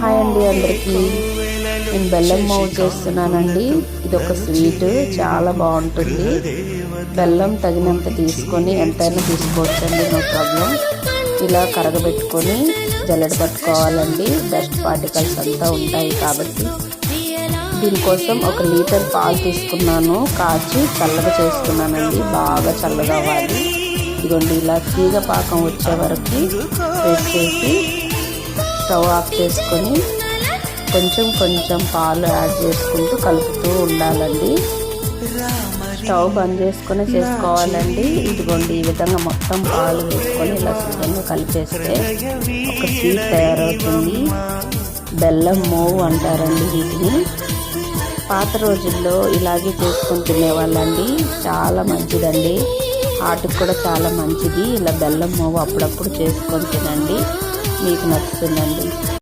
Hi అండి అందరికీ. నేను బెల్లం మోవ్ చేస్తున్నానండి. ఇది ఒక స్వీట్, చాలా బాగుంటుంది. బెల్లం తగినంత తీసుకొని ఎంతైనా తీసుకోవచ్చండి, నో ప్రాబ్లం. ఇలా కరగబెట్టుకొని జల్లెడ పట్టుకోవాలండి. డస్ట్ పార్టికల్స్ అంతా ఉంటాయి కాబట్టి. దీనికోసం 1 లీటర్ పాలు తీసుకున్నాను, కాచి చల్లగా చేసుకున్నానండి. బాగా చల్లగా అవ్వాలి. ఇదిగోండి, ఇలా తీగ పాకం వచ్చే వరకు వేస్ట్ చేసి స్టవ్ ఆఫ్ చేసుకొని కొంచెం కొంచెం పాలు యాడ్ చేసుకుంటూ కలుపుతూ ఉండాలండి. స్టవ్ బంద్ చేసుకొని చేసుకోవాలండి. ఇదిగోండి, ఈ విధంగా మొత్తం పాలు వేసుకొని ఇలా శుభ్రంగా కలిపేస్తే ఒక స్వీట్ తయారవుతుంది. బెల్లం మోవ్ అంటారండి వీటిని. పాత రోజుల్లో ఇలాగే చేసుకొని తినేవాళ్ళండి. చాలా మంచిదండి, హార్ట్కి కూడా చాలా మంచిది. ఇలా బెల్లం మోవ్ అప్పుడప్పుడు చేసుకొని తినండి, మీకు నచ్చుతుందండి.